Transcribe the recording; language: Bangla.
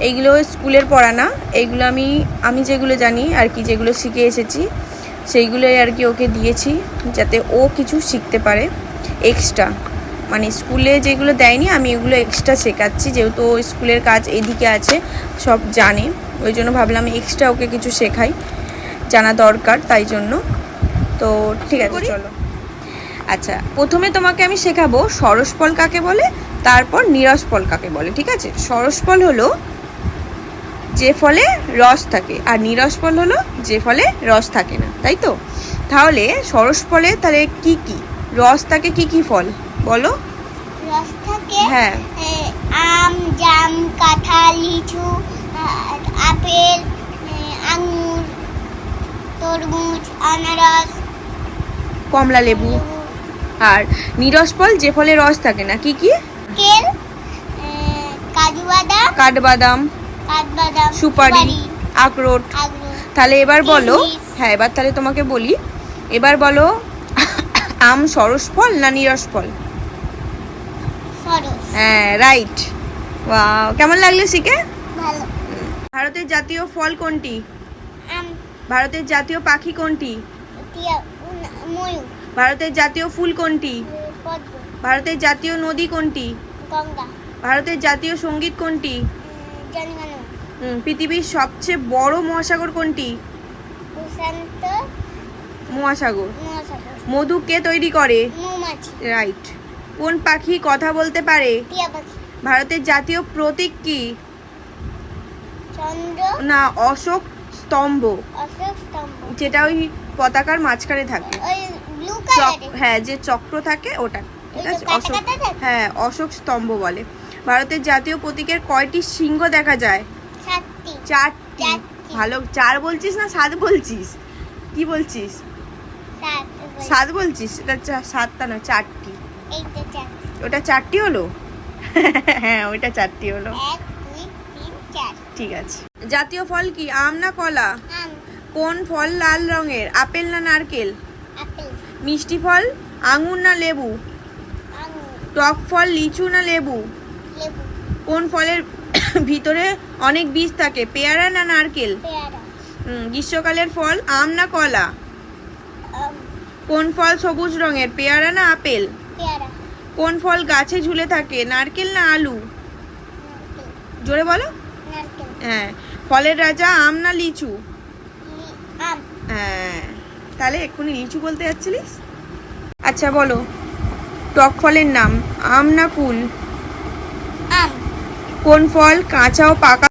এইগুলো স্কুলের পড়া না, এইগুলো আমি যেগুলো জানি আর কি, যেগুলো শিখে এসেছি সেইগুলোই আর কি ওকে দিয়েছি, যাতে ও কিছু শিখতে পারে এক্সট্রা। মানে স্কুলে যেগুলো দেয়নি আমি এগুলো এক্সট্রা শেখাচ্ছি, যেহেতু ও স্কুলের কাজ এদিকে আছে, সব জানে, ওই জন্য ভাবলাম এক্সট্রা ওকে কিছু শেখাই, জানা দরকার, তাই জন্য। তো ঠিক আছে চলো। আচ্ছা, প্রথমে তোমাকে আমি শেখাবো সরসফল কাকে বলে, তারপর নিরসফল কাকে বলে, ঠিক আছে? সরসফল হলো যে ফলে রস থাকে, আর নিরসফল হলো যে ফলে রস থাকে না, তাই তো? তাহলে সরসফলে তাহলে কি কি রস থাকে, কি কি ফল বলো? রস থাকে হ্যাঁ, আম, জাম, কাঁঠাল, লিচু, আপেল, আঙ্গুর, তরমুজ, আনারস, কমলা লেবু। আর নিরসফল যে ফলে রস থাকে না, কি কি? কেল, কাজু বাদাম, কাঠবাদাম, সুপারি, আখরোট। তাহলে এবার বলো, হ্যাঁ এবার তাহলে তোমাকে বলি, এবার বলো আম সরসফল না নিরসফল? হ্যাঁ, রাইট। ওয়াও, কেমন লাগলো শিখে? ভালো। ভারতের জাতীয় ফল কোনটি? আম, ভারতের জাতীয় পাখি কোনটি? ময়ূর, ভারতের জাতীয় ফুল কোনটি? পদ্ম, ভারতের জাতীয় নদী কোনটি? গঙ্গা, ভারতের জাতীয় সঙ্গীত কোনটি? জনগণ, পৃথিবীর সবচেয়ে বড় মহাসাগর কোনটি? প্রশান্ত মহাসাগর। মহাসাগর, মধু কে তৈরি করে? মৌমাছি, রাইট। কোন পাখি কথা বলতে পারে? টিয়া পাখি, ভারতের জাতীয় প্রতীক কি? চন্দ্র না, অশোক স্তম্ভ, অশোক স্তম্ভ, যেটা ওই পতাকার মাঝখানে থাকে, ওই ব্লু কালারের, হ্যাঁ যে চক্র থাকে ওটা, ঠিক আছে? অশোক, কাটা থাকে? হ্যাঁ অশোক স্তম্ভ বলে। ভারতের জাতীয় প্রতীকের কয়টি সিংহ দেখা যায়? 7টি, 4টি। ভালো, 4 বলছিস না 7 বলছিস? কি বলছিস? 7 বলছিস? এটা 7টা না, 4টি। এইটা 4টি, ওটা 4টি হলো? হ্যাঁ ওইটা 4টি হলো। 1 2 3 4। ঠিক আছে। জাতীয় ফল কি, আম না কলা? আম, কোন ফল লাল রঙের, আপেল না নারকেল? আপেল, মিষ্টি ফল আঙুর না লেবু? আঙ্গুর, টক ফল লিচু না লেবু? লেবু, কোন ফলের ভিতরে অনেক বীজ থাকে, পেয়ারা না নারকেল? পেয়ারা, গ্রীষ্মকালের ফল আম না কলা? আম, কোন ফল সবুজ রঙের, পেয়ারা না আপেল? পেয়ারা, কোন ফল গাছে ঝুলে থাকে, নারকেল না আলু? নারকেল, জোরে বলো। নারকেল, হ্যাঁ। ফলের রাজা আম না লিচু? আম, হ্যাঁ, তাহলে এক্ষুনি লিচু বলতে যাচ্ছিলিস। আচ্ছা বলো, টক ফলের নাম, আম না কুল? আম, কোন ফল কাঁচা ও পাকা